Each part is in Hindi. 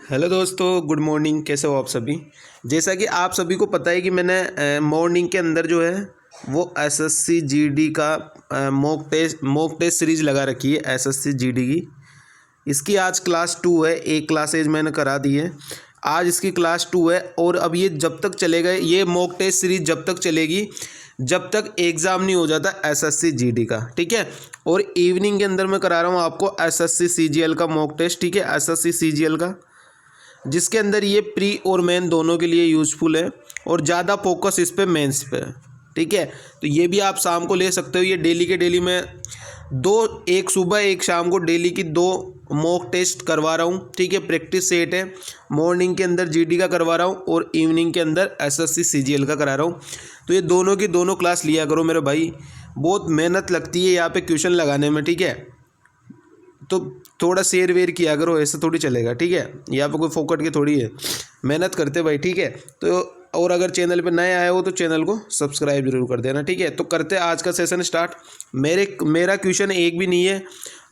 हेलो दोस्तों, गुड मॉर्निंग। कैसे हो आप सभी। जैसा कि आप सभी को पता है कि मैंने मॉर्निंग के अंदर जो है वो एसएससी जीडी का मॉक टेस्ट सीरीज लगा रखी है एसएससी जीडी की। इसकी आज क्लास 2 है। एक क्लास एज मैंने करा दी है, आज इसकी क्लास 2 है। और अब ये जब तक चलेगा, ये मॉक टेस्ट सीरीज जब तक चलेगी जब तक एग्ज़ाम नहीं हो जाता एसएससी जीडी का, ठीक है। और इवनिंग के अंदर मैं करा रहा हूँ आपको एसएससी सीजीएल का मॉक टेस्ट, ठीक है, एसएससी सीजीएल का, जिसके अंदर ये प्री और मेन दोनों के लिए यूज़फुल है और ज़्यादा फोकस इस पे मेंस पे है, ठीक है। तो ये भी आप शाम को ले सकते हो। ये डेली के डेली मैं एक सुबह एक शाम को डेली की 2 मॉक टेस्ट करवा रहा हूँ, ठीक है। प्रैक्टिस सेट है, मॉर्निंग के अंदर जीडी का करवा रहा हूँ और इवनिंग के अंदर एसएससी सीजीएल का करा रहा हूँ। तो ये दोनों की दोनों क्लास लिया करो मेरे भाई, बहुत मेहनत लगती है यहाँ पे क्वेश्चन लगाने में, ठीक है। तो थोड़ा शेयर वेयर किया करो, ऐसे थोड़ी चलेगा, ठीक है। यहाँ पे कोई फोकट की थोड़ी है, मेहनत करते भाई, ठीक है। तो और अगर चैनल पे नए आए हो तो चैनल को सब्सक्राइब जरूर कर देना, ठीक है। तो करते हैं आज का सेशन स्टार्ट। मेरा क्वेश्चन एक भी नहीं है,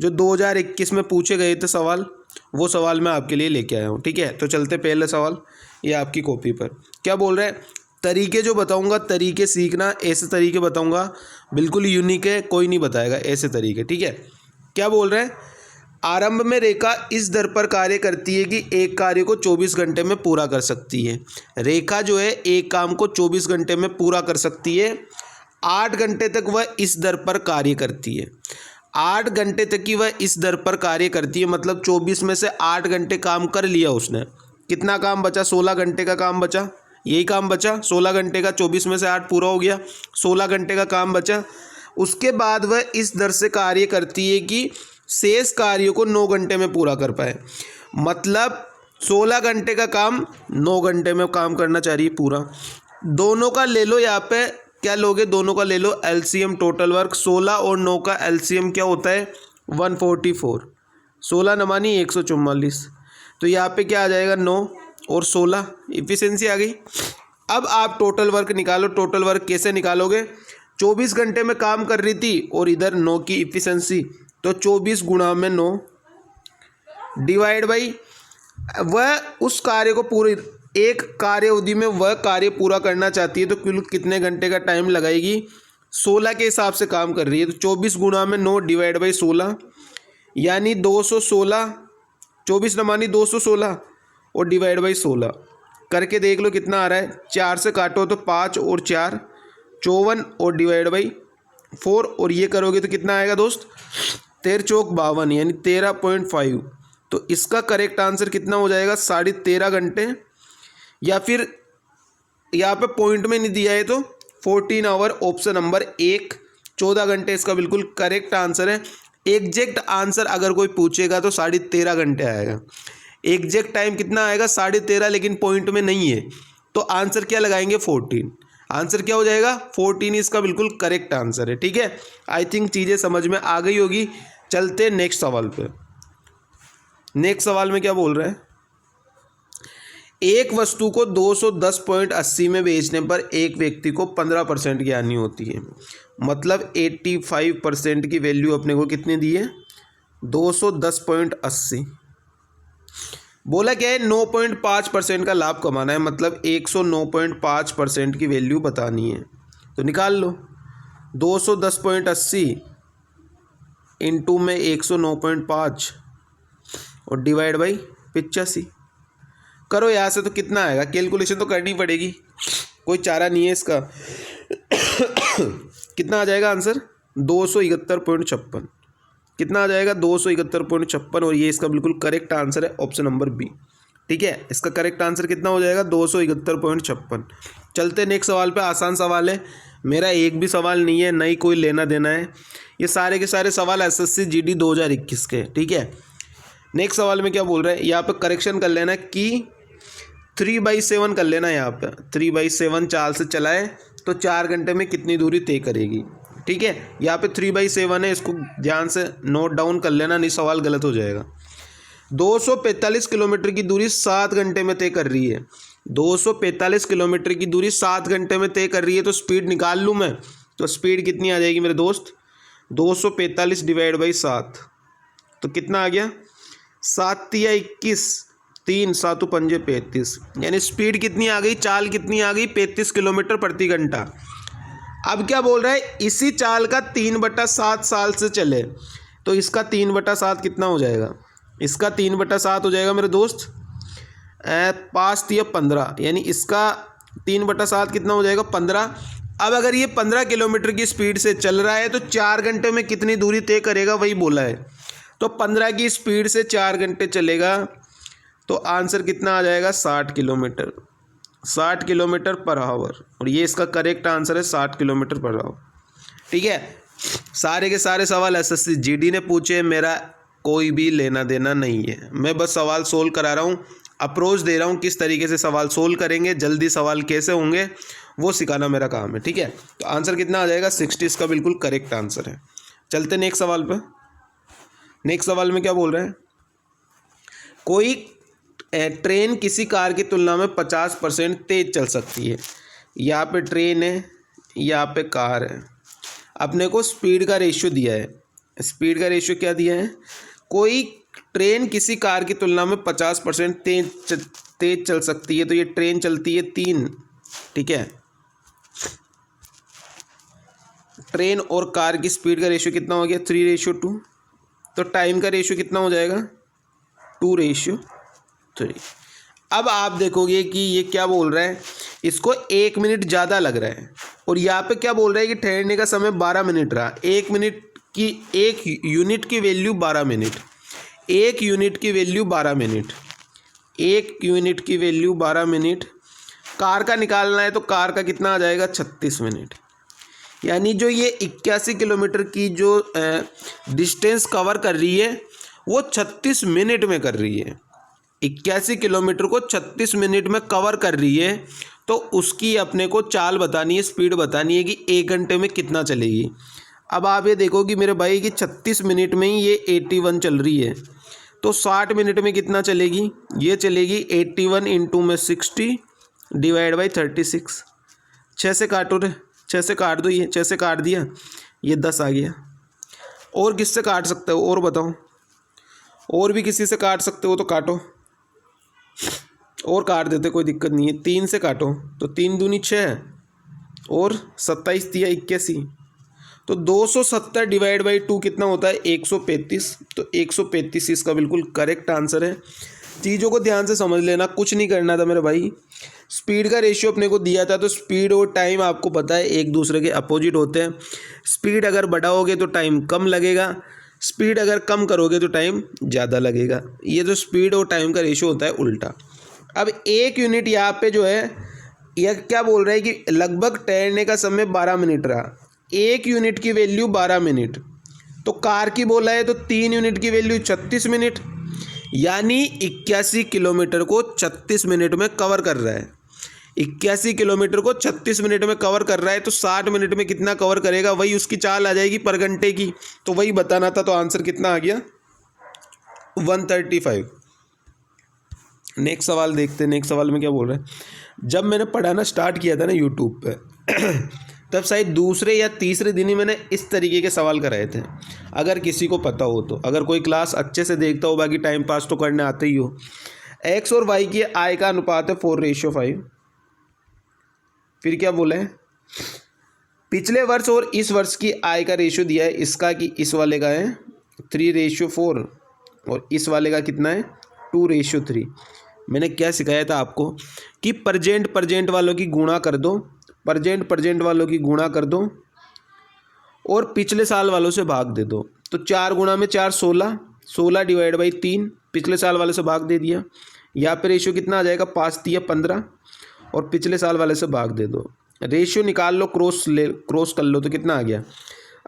जो 2021 में पूछे गए थे सवाल, वो सवाल मैं आपके लिए लेके आया हूँ, ठीक है। तो चलते पहले सवाल, ये आपकी कॉपी पर क्या बोल रहे हैं। तरीके जो बताऊँगा, तरीके सीखना, ऐसे तरीके बताऊँगा, बिल्कुल यूनिक है, कोई नहीं बताएगा ऐसे तरीके, ठीक है। क्या बोल रहे हैं, आरंभ में रेखा इस दर पर कार्य करती है कि एक कार्य को 24 घंटे में पूरा कर सकती है। रेखा जो है एक काम को 24 घंटे में पूरा कर सकती है। 8 घंटे तक वह इस दर पर कार्य करती है। 8 घंटे तक की वह इस दर पर कार्य करती है, मतलब 24 में से 8 घंटे काम कर लिया उसने। कितना काम बचा, 16 घंटे का काम बचा, यही काम बचा 16 घंटे का। 24 में से 8 पूरा हो गया, 16 घंटे का काम बचा। उसके बाद वह इस दर से कार्य करती है कि शेष कार्यों को 9 घंटे में पूरा कर पाए। मतलब 16 घंटे का काम 9 घंटे में काम करना चाहिए पूरा। दोनों का ले लो, यहाँ पे क्या लोगे, दोनों का ले लो एलसीएम टोटल वर्क। 16 और 9 का एलसीएम क्या होता है, 144। 16 नमानी 144, तो यहाँ पे क्या आ जाएगा, 9 और 16, इफिशिएंसी आ गई। अब आप टोटल वर्क निकालो। टोटल वर्क कैसे निकालोगे, 24 घंटे में काम कर रही थी और इधर 9 की इफिशिएंसी, तो 24 गुणा में 9 डिवाइड बाई वह उस कार्य को पूरी एक कार्य अवधि में वह कार्य पूरा करना चाहती है, तो कुल कितने घंटे का टाइम लगाएगी, 16 के हिसाब से काम कर रही है। तो 24 गुणा में 9 डिवाइड बाई 16, यानी 216। 24 नमानी 216 और डिवाइड बाई 16 करके देख लो कितना आ रहा है। 4 से काटो तो 5 और 4 54 और डिवाइड बाई 4, और ये करोगे तो कितना आएगा दोस्त, 13 चौक 52, यानी 13.5। तो इसका करेक्ट आंसर कितना हो जाएगा, 13.5 घंटे, या फिर यहाँ पे पॉइंट में नहीं दिया है तो 14 आवर, ऑप्शन नंबर 1, 14 घंटे इसका बिल्कुल करेक्ट आंसर है। एग्जैक्ट आंसर अगर कोई पूछेगा तो 13.5 घंटे आएगा। एग्जैक्ट टाइम कितना आएगा, 13.5, लेकिन पॉइंट में नहीं है, तो आंसर क्या लगाएंगे, 14। आंसर क्या हो जाएगा, 14 इसका बिल्कुल करेक्ट आंसर है, ठीक है। आई थिंक चीज़ें समझ में आ गई होगी। चलते नेक्स्ट सवाल पे। नेक्स्ट सवाल में क्या बोल रहे हैं, एक वस्तु को 210.80 में बेचने पर एक व्यक्ति को 15% की हानि होती है। मतलब 85% की वैल्यू अपने को कितनी दी है, 210.80। बोला क्या है, 9.5% का लाभ कमाना है, मतलब 109.5% की वैल्यू बतानी है। तो निकाल लो, 210.80 इंटू में 109.5 और डिवाइड बाई 85 करो। यहाँ से तो कितना आएगा, कैलकुलेशन तो करनी पड़ेगी, कोई चारा नहीं है इसका। कितना आ जाएगा आंसर, 271.56। कितना आ जाएगा, 271.56, और ये इसका बिल्कुल करेक्ट आंसर है, ऑप्शन नंबर बी, ठीक है। इसका करेक्ट आंसर कितना हो जाएगा, 271.56। चलते नेक्स्ट सवाल पे। आसान सवाल है, मेरा एक भी सवाल नहीं है, नहीं कोई लेना देना है, ये सारे के सारे सवाल एसएससी जीडी 2021 के, ठीक है। नेक्स्ट सवाल में क्या बोल रहे हैं, यहाँ पे करेक्शन कर लेना कि 3/7 कर लेना। यहाँ पे 3/7 चाल से चलाए तो 4 घंटे में कितनी दूरी तय करेगी, ठीक है। यहाँ पे 3/7 है, इसको ध्यान से नोट डाउन कर लेना, नहीं सवाल गलत हो जाएगा। 245 किलोमीटर की दूरी 7 घंटे में तय कर रही है। 245 किलोमीटर की दूरी 7 घंटे में तय कर रही है, तो स्पीड निकाल लूँ मैं, तो स्पीड कितनी आ जाएगी मेरे दोस्त, 245 डिवाइड बाई 7, तो कितना आ गया, 7 या 21, 3 7 पंजे 35, यानी स्पीड कितनी आ गई, चाल कितनी आ गई, 35 किलोमीटर प्रति घंटा। अब क्या बोल रहा है, इसी चाल का 3/7 साल से चले, तो इसका 3/7 कितना हो जाएगा, इसका 3/7 हो जाएगा मेरे दोस्त 5 या 15, यानी इसका 3/7 कितना हो जाएगा 15। अब अगर ये 15 किलोमीटर की स्पीड से चल रहा है तो 4 घंटे में कितनी दूरी तय करेगा, वही बोला है। तो 15 की स्पीड से 4 घंटे चलेगा तो आंसर कितना आ जाएगा 60 किलोमीटर, 60 किलोमीटर पर आवर, और ये इसका करेक्ट आंसर है 60 किलोमीटर पर आवर। ठीक है, सारे के सारे सवाल एसएससी जीडी ने पूछे, मेरा कोई भी लेना देना नहीं है, मैं बस सवाल सोल्व करा रहा हूँ, अप्रोच दे रहा हूँ किस तरीके से सवाल सोल्व करेंगे, जल्दी सवाल कैसे होंगे वो सिखाना मेरा काम है। ठीक है, तो आंसर कितना आ जाएगा 60, इसका बिल्कुल करेक्ट आंसर है। चलते नेक्स्ट सवाल पे। नेक्स्ट सवाल में क्या बोल रहे हैं, कोई ट्रेन किसी कार की तुलना में 50% तेज चल सकती है। यहाँ पे ट्रेन है, यहाँ पे कार है, अपने को स्पीड का रेशियो दिया है। स्पीड का रेशियो क्या दिया है, कोई ट्रेन किसी कार की तुलना में 50% तेज चल सकती है, तो ये ट्रेन चलती है 3। ठीक है, ट्रेन और कार की स्पीड का रेशियो कितना हो गया 3:2, तो टाइम का रेशियो कितना हो जाएगा 2:3। अब आप देखोगे कि ये क्या बोल रहा है, इसको 1 मिनट ज़्यादा लग रहा है, और यहाँ पे क्या बोल रहा है कि ठहरने का समय 12 मिनट रहा। 1 मिनट की, 1 यूनिट की वैल्यू 12 मिनट, 1 यूनिट की वैल्यू 12 मिनट, 1 यूनिट की वैल्यू 12 मिनट। कार का निकालना है तो कार का कितना आ जाएगा 36 मिनट, यानी जो ये 81 किलोमीटर की जो डिस्टेंस कवर कर रही है वो 36 मिनट में कर रही है। 81 किलोमीटर को 36 मिनट में कवर कर रही है, तो उसकी अपने को चाल बतानी है, स्पीड बतानी है कि 1 घंटे में कितना चलेगी। अब आप ये देखो कि मेरे भाई कि 36 मिनट में ही ये 81 चल रही है, तो 60 मिनट में कितना चलेगी, ये चलेगी 81 इंटू में 60 डिवाइड बाई 36। 6 से काटो रे, 6 से काट दो, ये 6 से काट दिया, ये 10 आ गया। और किससे काट सकते हो और बताओ, और भी किसी से काट सकते हो तो काटो, और काट देते कोई दिक्कत नहीं है। 3 से काटो तो 3 दूनी 6 और 27 दिया 81, तो 270 डिवाइड बाई 2 कितना होता है 135, तो 135 इसका बिल्कुल करेक्ट आंसर है। चीज़ों को ध्यान से समझ लेना, कुछ नहीं करना था मेरे भाई। स्पीड का रेशियो अपने को दिया था, तो स्पीड और टाइम आपको पता है एक दूसरे के अपोजिट होते हैं। स्पीड अगर बढ़ाओगे तो टाइम कम लगेगा, स्पीड अगर कम करोगे तो टाइम ज़्यादा लगेगा। ये जो स्पीड और टाइम का रेशियो होता है उल्टा। अब 1 यूनिट यहाँ पे जो है, यह क्या बोल रहा है कि लगभग ठहरने का समय 12 मिनट रहा। 1 यूनिट की वैल्यू 12 मिनट, तो कार की बोला है तो 3 यूनिट की वैल्यू 36 मिनट, यानी 81 किलोमीटर को 36 मिनट में कवर कर रहा है। 81 किलोमीटर को 36 मिनट में कवर कर रहा है, तो 60 मिनट में कितना कवर करेगा, वही उसकी चाल आ जाएगी पर घंटे की, तो वही बताना था। तो आंसर कितना आ गया 135। नेक्स्ट सवाल देखते हैं। नेक्स्ट सवाल में क्या बोल रहा है, जब मैंने पढ़ाना स्टार्ट किया था ना यूट्यूब पे तब शायद दूसरे या तीसरे दिन ही मैंने इस तरीके के सवाल कराए थे। अगर किसी को पता हो तो, अगर कोई क्लास अच्छे से देखता हो, बाकी टाइम पास तो करने आते ही हो। एक्स और वाई की आय का अनुपात है 4:5। फिर क्या बोला है, पिछले वर्ष और इस वर्ष की आय का रेशियो दिया है इसका, कि इस वाले का है 3:4 और इस वाले का कितना है 2:3। मैंने क्या सिखाया था आपको कि प्रजेंट वालों की गुणा कर दो, प्रजेंट वालों की गुणा कर दो और पिछले साल वालों से भाग दे दो। तो 4 गुणा में 4 16, 16 डिवाइड बाई 3 पिछले साल वाले से भाग दे दिया। यहाँ पे रेशियो कितना आ जाएगा 5 15 और पिछले साल वाले से भाग दे दो। रेशियो निकाल लो, क्रॉस कर लो, तो कितना आ गया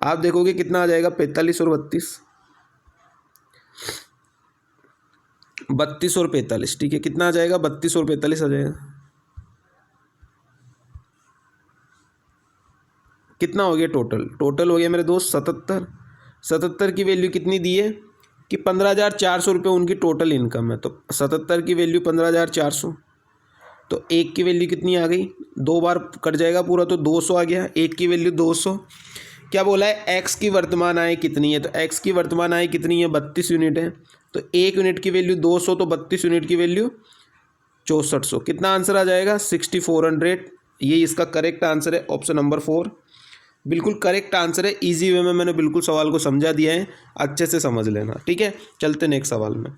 आप देखोगे कितना आ जाएगा 45 और 32, 32 और 45। ठीक है, कितना आ जाएगा 32 और 45 आ जाएगा। कितना हो गया टोटल हो गया मेरे दोस्त 77 की वैल्यू कितनी दी है कि 15,400 रुपये उनकी टोटल इनकम है। तो 77 की वैल्यू 15,400, तो 1 की वैल्यू कितनी आ गई, 2 बार कट जाएगा पूरा, तो 200 आ गया। 1 की वैल्यू 200। क्या बोला है, एक्स की वर्तमान आय कितनी है, तो एक्स की वर्तमान आय कितनी है 32 यूनिट है, तो तो 1 यूनिट की वैल्यू 200, तो 32 यूनिट की वैल्यू 6400। कितना आंसर आ जाएगा? 6400। ये इसका करेक्ट आंसर है, ऑप्शन नंबर 4 बिल्कुल करेक्ट आंसर है। इजी वे में मैंने बिल्कुल सवाल को समझा दिया है, अच्छे से समझ लेना, ठीक है। चलते नेक्स्ट सवाल में।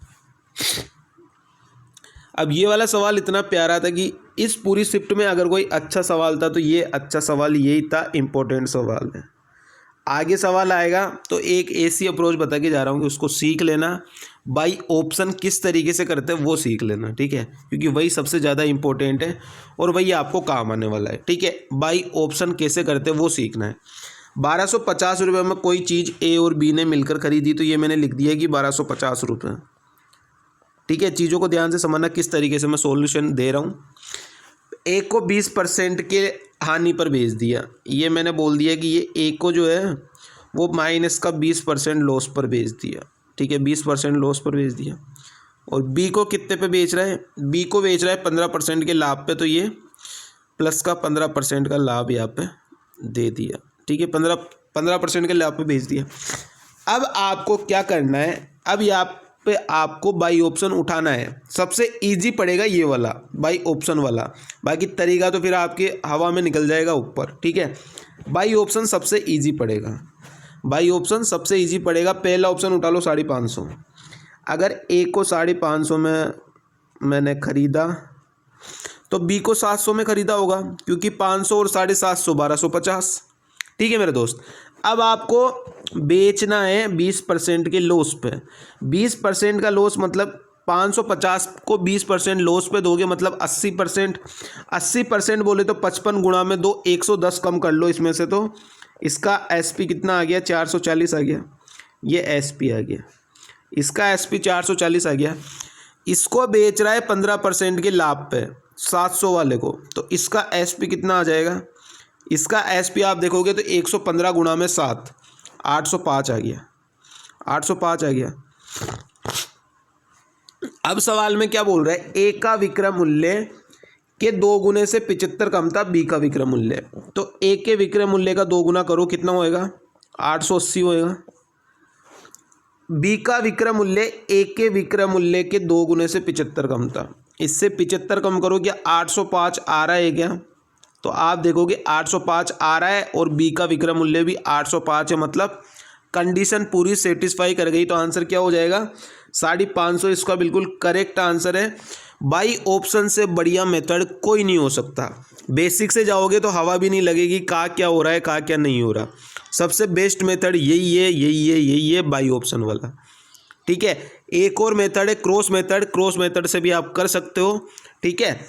अब ये वाला सवाल इतना प्यारा था कि इस पूरी शिफ्ट में अगर कोई अच्छा सवाल था तो ये अच्छा सवाल यही था, इम्पोर्टेंट सवाल है। आगे सवाल आएगा तो एक ऐसी अप्रोच बता के जा रहा हूँ कि उसको सीख लेना। बाई ऑप्शन किस तरीके से करते हैं वो सीख लेना, ठीक है, क्योंकि वही सबसे ज़्यादा इंपॉर्टेंट है और वही आपको काम आने वाला है, ठीक है। बाई ऑप्शन कैसे करते हैं वो सीखना है। 1250 रुपये में कोई चीज़ ए और बी ने मिलकर खरीदी, तो ये मैंने लिख दिया कि 1250 रुपये, ठीक है। चीज़ों को ध्यान से समझना किस तरीके से मैं सॉल्यूशन दे रहा हूँ। ए को 20% के हानि पर बेच दिया, ये मैंने बोल दिया कि ये ए को जो है वो माइनस का 20% लॉस पर बेच दिया, ठीक है, 20% लॉस पर बेच दिया। और बी को कितने पे बेच रहा है? बी को बेच रहा है 15% के लाभ पे, तो ये प्लस का 15% का लाभ यहाँ पे दे दिया, ठीक है, 15% के लाभ पे बेच दिया। अब आपको क्या करना है? अब यहाँ पे आपको बाई ऑप्शन उठाना है। सबसे इजी पड़ेगा ये वाला बाई ऑप्शन वाला, बाकी तरीका तो फिर आपके हवा में निकल जाएगा ऊपर, ठीक है। बाई ऑप्शन सबसे इजी पड़ेगा, बाई ऑप्शन सबसे इजी पड़ेगा। पहला ऑप्शन उठा लो 550। अगर ए को 550 में मैंने ख़रीदा तो बी को 700 में ख़रीदा होगा, क्योंकि 500 और 750 1250, ठीक है मेरे दोस्त। अब आपको बेचना है 20% के लॉस पे। 20% का लॉस मतलब 550 को 20% लॉस पे दोगे मतलब 80%। 80% बोले तो 55 गुणा में 2, 110 कम कर लो इसमें से, तो इसका एसपी कितना आ गया? 440 आ गया। ये एसपी आ गया, इसका एसपी 440 आ गया। इसको बेच रहा है 15% के लाभ पे 700 वाले को, तो इसका एसपी कितना आ जाएगा? इसका एसपी आप देखोगे तो 115 गुणा में 7, 805 आ गया, 805 आ गया। अब सवाल में क्या बोल रहा है? ए का विक्रय मूल्य के 2 गुने से 75 कम था बी का विक्रय मूल्य। तो ए के विक्रय मूल्य का 2 गुना करो, कितना होएगा? 880 होएगा। बी का विक्रय मूल्य ए के विक्रय मूल्य के 2 गुने से 75 कम था, इससे 75 कम करो, क्या 805 आ रहा है क्या? तो आप देखोगे 805 आ रहा है और बी का विक्रय मूल्य भी 805 है, मतलब कंडीशन पूरी सेटिस्फाई कर गई। तो आंसर क्या हो जाएगा? 550। इसका बिल्कुल करेक्ट आंसर है। बाई ऑप्शन से बढ़िया मेथड कोई नहीं हो सकता। बेसिक से जाओगे तो हवा भी नहीं लगेगी का क्या हो रहा है का क्या नहीं हो रहा। सबसे बेस्ट मेथड यही है, यही है, यही है, बाई ऑप्शन वाला, ठीक है। एक और मेथड है क्रॉस मेथड, क्रॉस मेथड से भी आप कर सकते हो, ठीक है।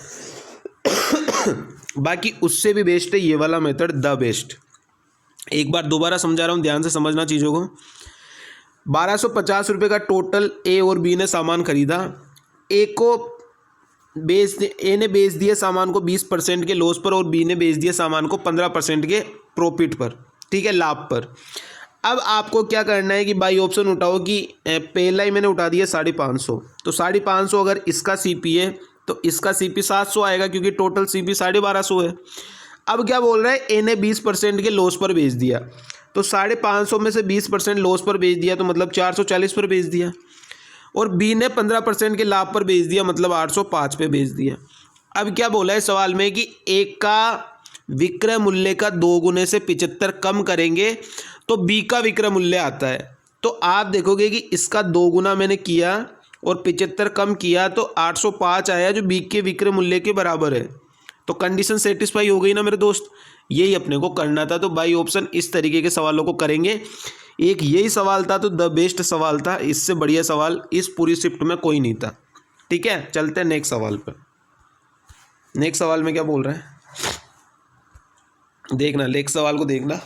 बाकी उससे भी बेस्ट है ये वाला मेथड, द बेस्ट। एक बार दोबारा समझा रहा हूँ, ध्यान से समझना चीज़ों को। 1250 रुपये का टोटल ए और बी ने सामान खरीदा। ए ने बेच दिया सामान को 20% के लॉस पर और बी ने बेच दिया सामान को 15% के प्रॉफिट पर, ठीक है, लाभ पर। अब आपको क्या करना है कि बाई ऑप्शन उठाओ कि पहला ही मैंने उठा दिया 550, तो 550 अगर इसका सीपी है तो इसका सीपी 700 आएगा, क्योंकि टोटल सीपी 1250 है। अब क्या बोल रहा है? ए ने 20% के लॉस पर बेच दिया, तो 550 में से 20% लॉस पर बेच दिया, तो मतलब 440 पर बेच दिया। और बी ने 15% के लाभ पर बेच दिया, मतलब 805 पे बेच दिया। अब क्या बोला है सवाल में कि ए का विक्रय मूल्य का 2 गुने से 75 कम करेंगे तो बी का विक्रय मूल्य आता है। तो आप देखोगे कि इसका 2 गुना मैंने किया और 75 कम किया तो 805 आया, जो बी के विक्रय मूल्य के बराबर है। तो कंडीशन सेटिस्फाई हो गई ना मेरे दोस्त। यही अपने को करना था। तो बाई ऑप्शन इस तरीके के सवालों को करेंगे। एक यही सवाल था तो द बेस्ट सवाल था, इससे बढ़िया सवाल इस पूरी शिफ्ट में कोई नहीं था, ठीक है। चलते हैं नेक्स्ट सवाल पर। नेक्स्ट सवाल में क्या बोल रहा है देखना, नेक्स्ट सवाल को देखना।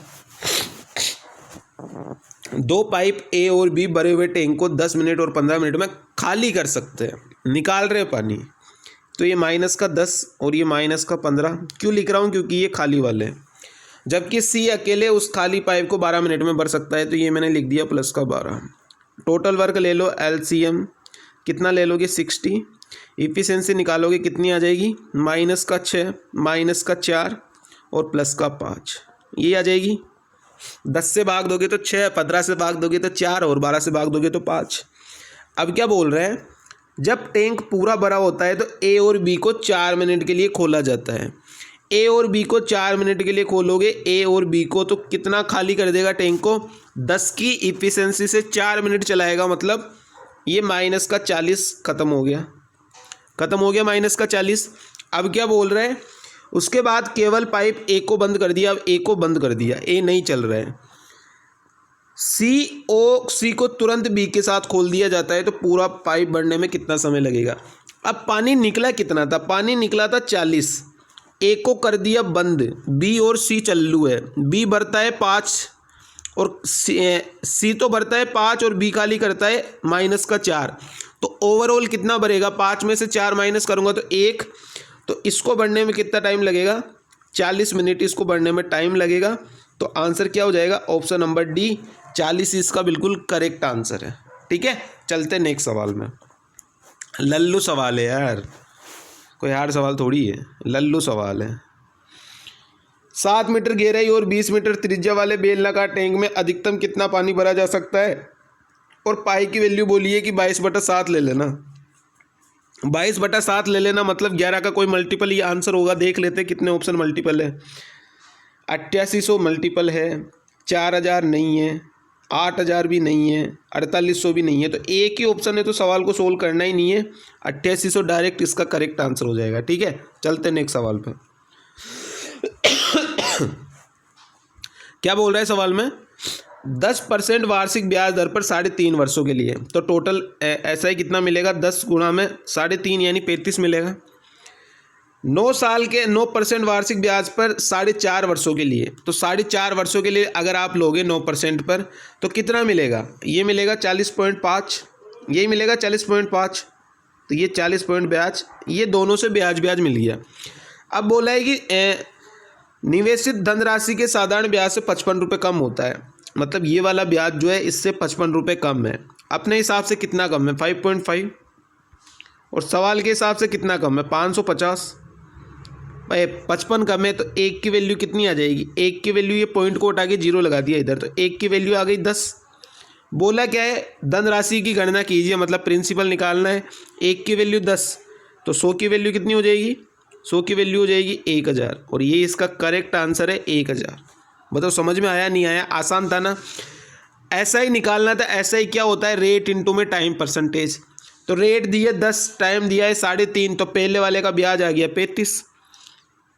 2 पाइप ए और बी भरे हुए टैंक को 10 मिनट और 15 मिनट में खाली कर सकते हैं, निकाल रहे पानी। तो ये -10 और ये -15 क्यों लिख रहा हूँ? क्योंकि ये खाली वाले हैं, जबकि सी अकेले उस खाली पाइप को 12 मिनट में भर सकता है, तो ये मैंने लिख दिया +12। टोटल वर्क ले लो, LCM कितना ले लोगे? 60। इफिशिएंसी निकालोगे कितनी आ जाएगी? -6, -4 और +5, ये आ जाएगी। 10 से भाग दोगे तो 6, 15 से भाग दोगे तो 4 और 12 से भाग दोगे तो 5। अब क्या बोल रहे हैं, जब टैंक पूरा भरा होता है तो ए और बी को 4 मिनट के लिए खोला जाता है। ए और बी को 4 मिनट के लिए खोलोगे, ए और बी को, तो कितना खाली कर देगा टैंक को? 10 की इफिशिएंसी से 4 मिनट चलाएगा, मतलब ये माइनस का 40 खत्म हो गया, खत्म हो गया माइनस का 40। अब क्या बोल रहे हैं, उसके बाद केवल पाइप ए को बंद कर दिया। अब ए को बंद कर दिया, ए नहीं चल रहा है। सी को तुरंत बी के साथ खोल दिया जाता है, तो पूरा पाइप भरने में कितना समय लगेगा? अब पानी निकला कितना था? पानी निकला था 40। ए को कर दिया बंद, बी और सी चालू है। बी भरता है 5 और सी तो भरता है 5 और बी खाली करता है माइनस का 4। तो ओवरऑल कितना भरेगा? 5 में से 4 माइनस करूँगा तो 1। तो इसको भरने में कितना टाइम लगेगा? 40 मिनट इसको भरने में टाइम लगेगा। तो आंसर क्या हो जाएगा? ऑप्शन नंबर डी 40 इसका बिल्कुल करेक्ट आंसर है। ठीक है, चलते नेक्स्ट सवाल में। लल्लू सवाल है यार, कोई हार्ड सवाल थोड़ी है, लल्लू सवाल है। 7 मीटर गहराई और 20 मीटर त्रिज्या वाले बेलनाकार टैंक में अधिकतम कितना पानी भरा जा सकता है? और पाई की वैल्यू बोलिए कि 22/7 ले लेना। 22/7 ले लेना, मतलब 11 का कोई मल्टीपल ये आंसर होगा। देख लेते हैं कितने ऑप्शन मल्टीपल है। 8800 मल्टीपल है, 4000 नहीं है, 8000 भी नहीं है, 4800 भी नहीं है। तो एक ही ऑप्शन है, तो सवाल को सोल्व करना ही नहीं है। 8800 डायरेक्ट इसका करेक्ट आंसर हो जाएगा। ठीक है, चलते नेक्स्ट सवाल पे। क्या बोल रहा है सवाल में? 10% वार्षिक ब्याज दर पर 3.5 वर्षों के लिए, तो टोटल ऐसा ही कितना मिलेगा? 10 गुणा में 3.5 यानी 35 मिलेगा। 9 साल के 9% वार्षिक ब्याज पर 4.5 वर्षों के लिए, तो 4.5 वर्षों के लिए अगर आप लोगे 9% पर तो कितना मिलेगा? ये मिलेगा 40.5, यही मिलेगा 40.5। तो ये 40 पॉइंट ब्याज, ये दोनों से ब्याज मिल गया। अब बोला है कि निवेशित धनराशि के साधारण ब्याज से 55 रुपये कम होता है, मतलब ये वाला ब्याज जो है इससे 55 रुपये कम है। अपने हिसाब से कितना कम है? 5.5। और सवाल के हिसाब से कितना कम है? 550। भाई 55 कम है, तो 1 की वैल्यू कितनी आ जाएगी? 1 की वैल्यू, ये पॉइंट को हटा के 0 लगा दिया इधर, तो 1 की वैल्यू आ गई 10। बोला क्या है? धनराशि की गणना कीजिए, मतलब प्रिंसिपल निकालना है। 1 की वैल्यू 10, तो 100 की वैल्यू कितनी हो जाएगी? 100 की वैल्यू हो जाएगी 1000, और ये इसका करेक्ट आंसर है 1000। बताओ समझ में आया नहीं आया? आसान था ना? ऐसा ही निकालना था। ऐसा ही क्या होता है? रेट इंटू में टाइम परसेंटेज। तो रेट दिए 10, टाइम दिया है 3.5, तो पहले वाले का ब्याज आ गया 35।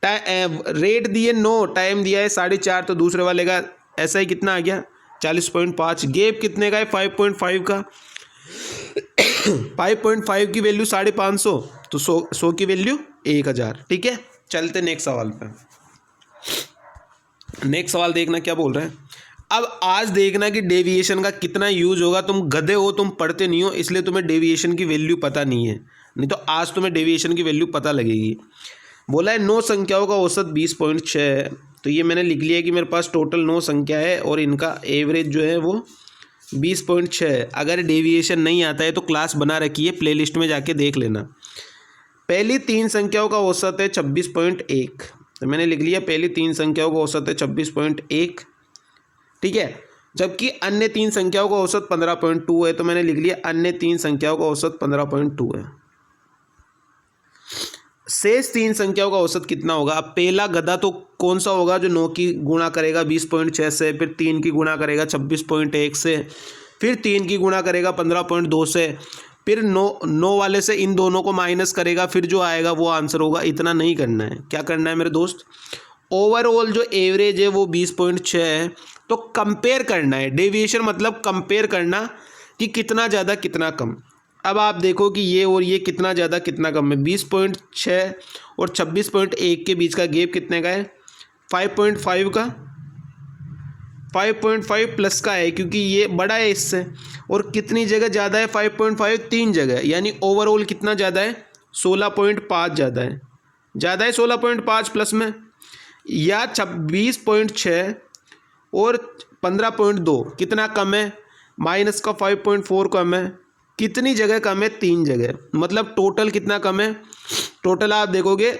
रेट दिए 9, टाइम दिया है 4.5, तो दूसरे वाले का ऐसा ही कितना आ गया? 40.5। गैप कितने का है? 5.5 का। 5.5 की वैल्यू 550, तो 100 की वैल्यू 1000। ठीक है, चलते नेक्स्ट सवाल पे। नेक्स्ट सवाल देखना क्या बोल रहे हैं। अब आज देखना कि डेविएशन का कितना यूज होगा। तुम गधे हो, तुम पढ़ते नहीं हो, इसलिए तुम्हें डेविएशन की वैल्यू पता नहीं है, नहीं तो आज तुम्हें डेविएशन की वैल्यू पता लगेगी। बोला है 9 संख्याओं का औसत 20.6 है, तो ये मैंने लिख लिया कि मेरे पास टोटल 9 संख्या है और इनका एवरेज जो है वो 20.6 है। अगर डेविएशन नहीं आता है तो क्लास बना रखी है, प्लेलिस्ट में जाके देख लेना। पहली 3 संख्याओं का औसत है 26.1, तो मैंने लिख लिया पहली 3 संख्याओं का औसत है 26.1। ठीक है, जबकि अन्य 3 संख्याओं का औसत 15.2 है, तो मैंने लिख लिया अन्य 3 संख्याओं का औसत 15.2 है। शेष 3 संख्याओं का औसत कितना होगा? अब पहला गधा तो कौन सा होगा? जो 9 की गुणा करेगा 20.6 से, फिर 3 की गुणा करेगा 26.1 से, फिर 3 की गुणा करेगा 15.2 से, फिर 9 वाले से इन दोनों को माइनस करेगा, फिर जो आएगा वो आंसर होगा। इतना नहीं करना है। क्या करना है मेरे दोस्त? ओवरऑल जो एवरेज है वो 20.6 है, तो कंपेयर करना है। डेविएशन मतलब कंपेयर करना कि कितना ज़्यादा कितना कम। अब आप देखो कि ये और ये कितना ज़्यादा कितना कम है। 20.6 और 26.1 के बीच का गैप कितने का है? 5.5 का। 5.5 प्लस का है, क्योंकि ये बड़ा है इससे। और कितनी जगह ज़्यादा है? 5.5 3 जगह, यानी ओवरऑल कितना ज़्यादा है? 16.5 ज़्यादा है। ज़्यादा है 16.5 प्लस में, या 26.6 और 15.2 कितना कम है? माइनस का 5.4 कम है। कितनी जगह कम है? 3 जगह, मतलब टोटल कितना कम है? टोटल आप देखोगे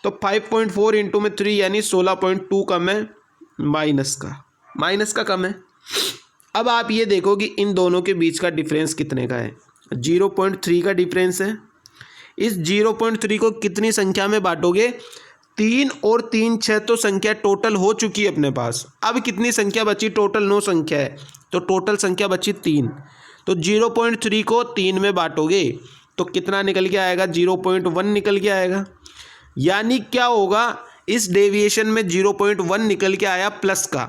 तो 5.4 इंटू में 3 यानी 16.2 कम है, माइनस का कम है। अब आप ये देखो कि इन दोनों के बीच का डिफरेंस कितने का है। 0.3 का डिफरेंस है। इस 0.3 को कितनी संख्या में बांटोगे? 3 और 3 6 तो संख्या टोटल हो चुकी है अपने पास। अब कितनी संख्या बची? टोटल 9 संख्या है, तो टोटल संख्या बची 3। तो 0.3 को 3 में बांटोगे तो कितना निकल के आएगा? 0.1 निकल के आएगा। यानी क्या होगा? इस डेविएशन में 0.1 निकल के आया प्लस का।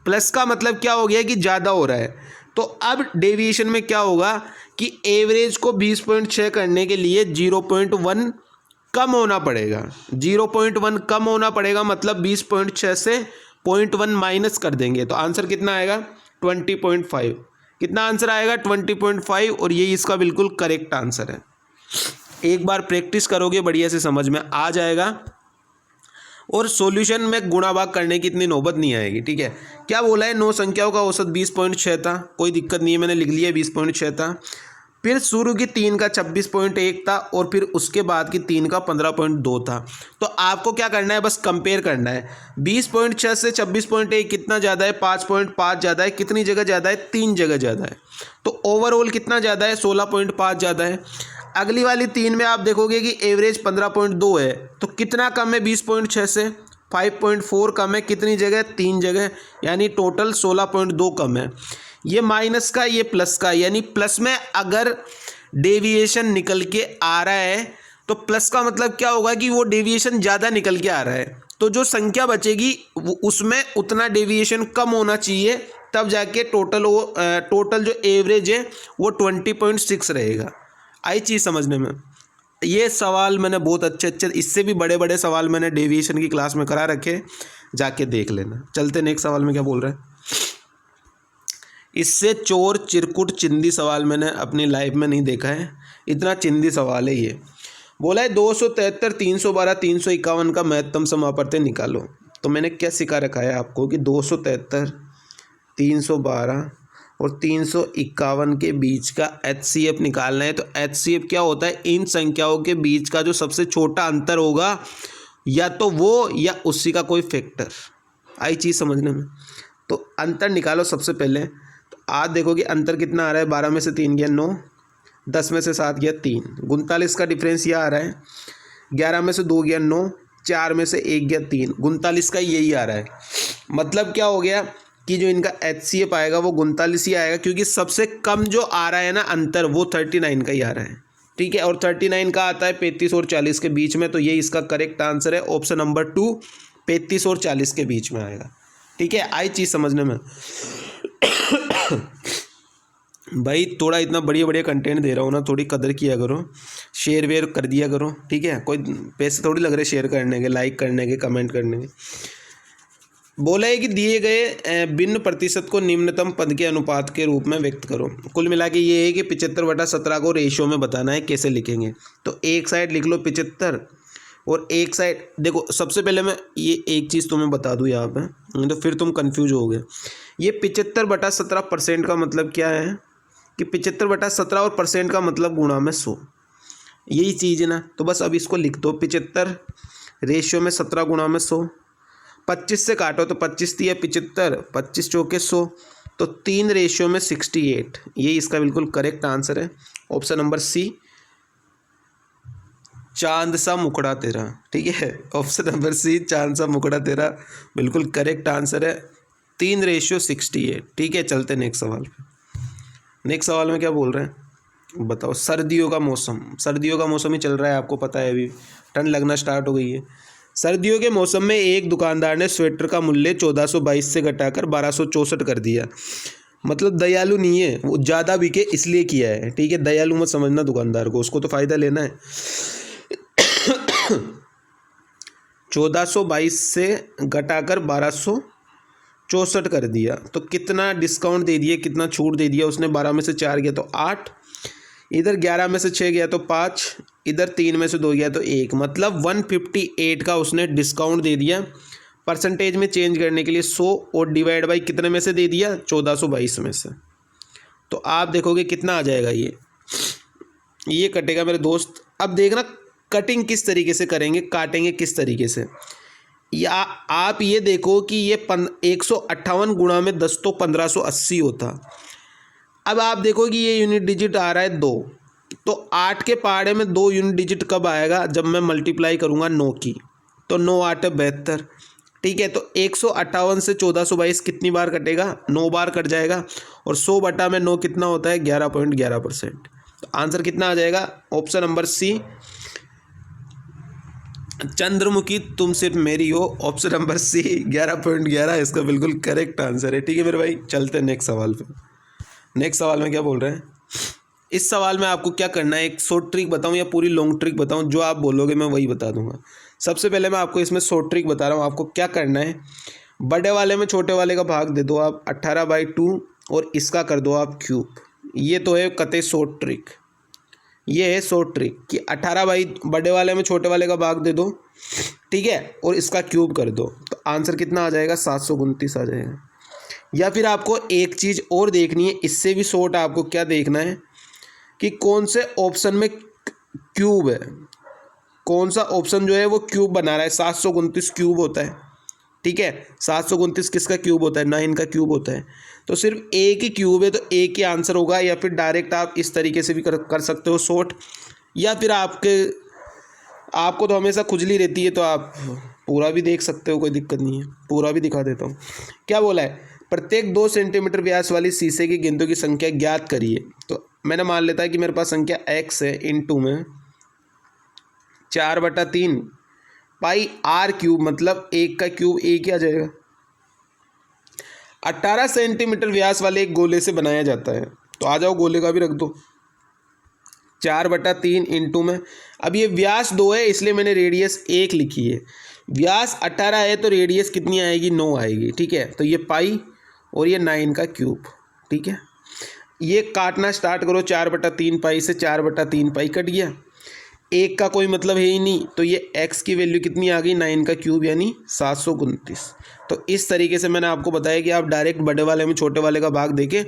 प्लस का मतलब क्या हो गया कि ज़्यादा हो रहा है। तो अब डेविएशन में क्या होगा कि एवरेज को 20.6 करने के लिए 0.1 कम होना पड़ेगा। 0.1 कम होना पड़ेगा मतलब 20.6 से 0.1 माइनस कर देंगे तो आंसर कितना आएगा? 20.5। कितना आंसर आएगा? 20.5। और यही इसका बिल्कुल करेक्ट आंसर है। एक बार प्रैक्टिस करोगे बढ़िया से समझ में आ जाएगा और सॉल्यूशन में गुणा भाग करने की इतनी नौबत नहीं आएगी। ठीक है, क्या बोला है? 9 संख्याओं का औसत 20.6 था, कोई दिक्कत नहीं है, मैंने लिख लिया 20.6 था। फिर शुरू की 3 का 26.1 था और फिर उसके बाद की 3 का 15.2 था। तो आपको क्या करना है? बस कंपेयर करना है। 20.6 से 26.1 कितना ज़्यादा है? 5.5 ज़्यादा है। कितनी जगह ज़्यादा है? 3 जगह ज़्यादा है। तो ओवरऑल कितना ज़्यादा है? 16.5 ज़्यादा है। अगली वाली 3 में आप देखोगे कि एवरेज 15.2 है, तो कितना कम है 20.6 से? 5.4 कम है। कितनी जगह? 3 जगह, यानी टोटल 16.2 कम है। ये माइनस का, ये प्लस का, यानी प्लस में अगर डेविएशन निकल के आ रहा है तो प्लस का मतलब क्या होगा कि वो डेविएशन ज़्यादा निकल के आ रहा है। तो जो संख्या बचेगी उसमें उतना डेविएशन कम होना चाहिए, तब जाके टोटल जो एवरेज है वो 20.6 रहेगा। आई चीज़ समझने में? ये सवाल मैंने बहुत अच्छे इससे भी बड़े बड़े सवाल मैंने डेविएशन की क्लास में करा रखे, जाके देख लेना। चलते नेक्स्ट सवाल में क्या बोल रहा है। इससे चोर चिरकुट चिंदी सवाल मैंने अपनी लाइफ में नहीं देखा है, इतना चिंदी सवाल है ये। बोला है 273, 312, 351 का महत्तम समापवर्तन निकालो। तो मैंने क्या सिखा रखा है आपको कि 273, 312 और 351 के बीच का HCF निकालना है। तो HCF क्या होता है? इन संख्याओं के बीच का जो सबसे छोटा अंतर होगा, या तो वो या उसी का कोई फैक्टर। आई चीज़ समझने में? तो अंतर निकालो सबसे पहले। तो आज देखो कि अंतर कितना आ रहा है? 12 में से 3 गया 9, 10 में से 7 गया 3, 39 का डिफरेंस यह आ रहा है। 11 में से 2 गया 9, 4 में से 1 गया 3, 39 का यही आ रहा है। मतलब क्या हो गया कि जो इनका HCF आएगा वो 39 ही आएगा, क्योंकि सबसे कम जो आ रहा है ना अंतर, वो 39 का ही आ रहा है। ठीक है, और 39 का आता है 35 और 40 के बीच में। तो ये इसका करेक्ट आंसर है ऑप्शन नंबर 2, 35 और 40 के बीच में आएगा। ठीक है, आई चीज़ समझने में? भाई थोड़ा इतना बढ़िया बढ़िया कंटेंट दे रहा हूँ ना, थोड़ी कदर किया करो, शेयर वेयर कर दिया करो। ठीक है, कोई पैसे थोड़ी लग रहे शेयर करने के, लाइक करने के, कमेंट करने के। बोला है कि दिए गए भिन्न प्रतिशत को निम्नतम पद के अनुपात के रूप में व्यक्त करो। कुल मिला के ये है कि 75/17 को रेशियो में बताना है। कैसे लिखेंगे? तो एक साइड लिख लो 75 और एक साइड देखो। सबसे पहले मैं ये एक चीज़ तुम्हें बता दूँ यहाँ पे, तो फिर तुम कंफ्यूज होगे। ये 75/17% का मतलब क्या है कि 75/17 और परसेंट का मतलब गुणा में 100, यही चीज़ है ना। तो बस अब इसको लिख दो 75 रेशियो में 17 गुणा में 100। 25 से काटो तो 25 दिया 75, 25 चौके 100, तो 3 रेशियो में 68। ये इसका बिल्कुल करेक्ट आंसर है ऑप्शन नंबर सी, चांद सा मुखड़ा तेरा। ठीक है, ऑप्शन नंबर सी, चांद सा मुखड़ा तेरा, बिल्कुल करेक्ट आंसर है। 3 रेशियो 68। ठीक है, चलते नेक्स्ट सवाल पे। नेक्स्ट सवाल में क्या बोल रहे हैं बताओ। सर्दियों का मौसम, सर्दियों का मौसम ही चल रहा है, आपको पता है, अभी ठंड लगना स्टार्ट हो गई है। सर्दियों के मौसम में एक दुकानदार ने स्वेटर का मूल्य 1422 से घटाकर 1264 कर दिया। मतलब दयालु नहीं है वो, ज़्यादा बिके इसलिए किया है। ठीक है, दयालु मत समझना दुकानदार को, उसको तो फ़ायदा लेना है। 1422 से घटाकर 1264 कर दिया, तो कितना डिस्काउंट दे दिया, कितना छूट दे दिया उसने? 12 में से 4 गया तो 8, इधर 11 में से 6 गया तो 5, इधर 3 में से 2 गया तो 1, मतलब 158 का उसने डिस्काउंट दे दिया। परसेंटेज में चेंज करने के लिए 100 और डिवाइड बाई कितने में से दे दिया? 1422 में से। तो आप देखोगे कितना आ जाएगा, ये कटेगा मेरे दोस्त। अब देखना कटिंग किस तरीके से करेंगे, काटेंगे किस तरीके से। या आप ये देखो कि ये 158 गुणा में 10 तो 1580 होता। अब आप देखो कि ये यूनिट डिजिट आ रहा है 2, तो 8 के पहाड़े में 2 यूनिट डिजिट कब आएगा? जब मैं मल्टीप्लाई करूँगा 9 की। तो 9 8 72, ठीक है। तो 158 से 1422 कितनी बार कटेगा? 9 बार कट जाएगा। और 100 बटा में 9 कितना होता है? 11.11%। तो आंसर कितना आ जाएगा? ऑप्शन नंबर सी, चंद्रमुखी तुम सिर्फ मेरी हो। ऑप्शन नंबर सी 11.11 इसका बिल्कुल करेक्ट आंसर है। ठीक है मेरे भाई, चलते हैं नेक्स्ट सवाल पे। नेक्स्ट सवाल में क्या बोल रहे हैं? इस सवाल में आपको क्या करना है, एक शॉर्ट ट्रिक बताऊं या पूरी लॉन्ग ट्रिक बताऊं? जो आप बोलोगे मैं वही बता दूंगा। सबसे पहले मैं आपको इसमें शॉर्ट ट्रिक बता रहा हूं। आपको क्या करना है, बड़े वाले में छोटे वाले का भाग दे दो आप 18/2 और इसका कर दो आप क्यूब। ये तो है कतई शॉर्ट ट्रिक। ये है शॉर्ट ट्रिक कि 18 बाई बड़े वाले में छोटे वाले का भाग दे दो, ठीक है, और इसका क्यूब कर दो। तो आंसर कितना आ जाएगा? 729 आ जाएगा। या फिर आपको एक चीज़ और देखनी है, इससे भी शॉर्ट आपको क्या देखना है कि कौन से ऑप्शन में क्यूब है, कौन सा ऑप्शन जो है वो क्यूब बना रहा है। 729 क्यूब होता है, ठीक है। 729 किसका क्यूब होता है? 9 का क्यूब होता है। तो सिर्फ एक ही क्यूब है तो एक ही आंसर होगा। या फिर डायरेक्ट आप इस तरीके से भी कर सकते हो शॉर्ट, या फिर आपको तो हमेशा खुजली रहती है तो आप पूरा भी देख सकते हो, कोई दिक्कत नहीं है। पूरा भी दिखा देता हूँ। क्या बोला है? प्रत्येक 2 सेंटीमीटर व्यास वाली शीशे की गेंदों की संख्या ज्ञात करिए। तो मैंने मान लेता है कि मेरे पास संख्या x है, इनटू में 4/3 पाई r क्यूब, मतलब 1 का क्यूब 1 ही आ जाएगा। 18 सेंटीमीटर व्यास वाले एक गोले से बनाया जाता है। तो आ जाओ गोले का भी रख दो। 4/3 इंटू में, अब ये व्यास 2 है इसलिए मैंने रेडियस 1 लिखी है। व्यास 18 है तो रेडियस कितनी आएगी? 9 आएगी, ठीक है। तो ये पाई और ये 9 का क्यूब, ठीक है। ये काटना स्टार्ट करो। 4/3 पाई से 4/3 पाई कट गया। 1 का कोई मतलब है ही नहीं, तो ये x की वैल्यू कितनी आ गई? 9 का क्यूब यानी 729। तो इस तरीके से मैंने आपको बताया कि आप डायरेक्ट बड़े वाले में छोटे वाले का भाग देके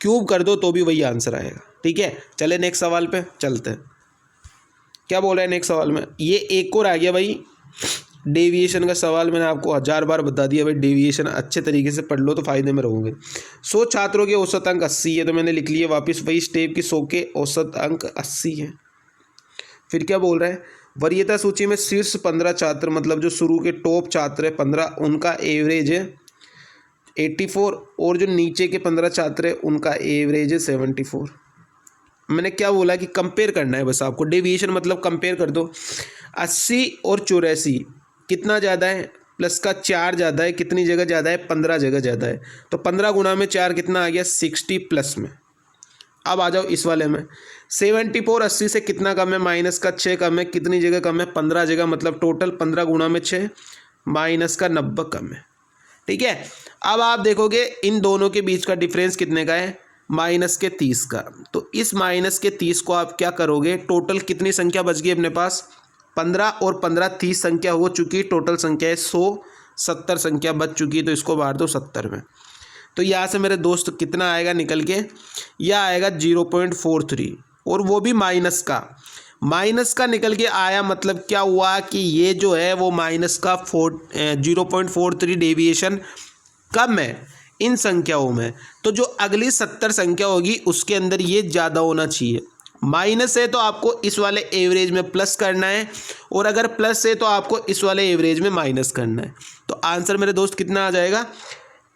क्यूब कर दो तो भी वही आंसर आएगा, ठीक है। चले नेक्स्ट सवाल पे चलते हैं। क्या बोल रहा है नेक्स्ट सवाल में? ये एक और आ गया भाई, डेविएशन का सवाल। मैंने आपको 1000 बार बता दिया भाई, डेविएशन अच्छे तरीके से पढ़ लो तो फायदे में रहोगे। 100 छात्रों के औसत अंक 80 है, तो मैंने लिख लिया वापस वही स्टेप की 100 के औसत अंक 80 है। फिर क्या बोल रहा है? वरीयता सूची में शीर्ष 15 छात्र, मतलब जो शुरू के टॉप छात्र है 15, उनका एवरेज है 84, और जो नीचे के 15 छात्र है उनका एवरेज है 74। मैंने क्या बोला कि कंपेयर करना है बस आपको। डेविएशन मतलब कंपेयर कर दो। 80 और 84 कितना ज़्यादा है? प्लस का 4 ज़्यादा है। कितनी जगह ज़्यादा है? 15 जगह ज़्यादा है। तो 15 गुणा में 4 कितना आ गया? 60 प्लस में। अब आ जाओ इस वाले में। 74 80 से कितना कम है? माइनस का 6 कम है। कितनी जगह कम है? 15 जगह, मतलब टोटल 15 गुणा में 6 माइनस का 90 कम है, ठीक है। अब आप देखोगे इन दोनों के बीच का डिफरेंस कितने का है? माइनस के 30 का। तो इस माइनस के 30 को आप क्या करोगे? टोटल कितनी संख्या बच गई अपने पास? 15 और 15 30 संख्या हो चुकी। टोटल संख्या है 170 संख्या बच चुकी है। तो इसको बांट दो 70 में। तो यहाँ से मेरे दोस्त कितना आएगा निकल के? यह आएगा 0.43, और वो भी माइनस का। माइनस का निकल के आया, मतलब क्या हुआ कि ये जो है वो माइनस का 0.43 डेविएशन कम है इन संख्याओं में। तो जो अगली 70 संख्या होगी उसके अंदर ये ज़्यादा होना चाहिए। माइनस है तो आपको इस वाले एवरेज में प्लस करना है, और अगर प्लस है तो आपको इस वाले एवरेज में माइनस करना है। तो आंसर मेरे दोस्त कितना आ जाएगा?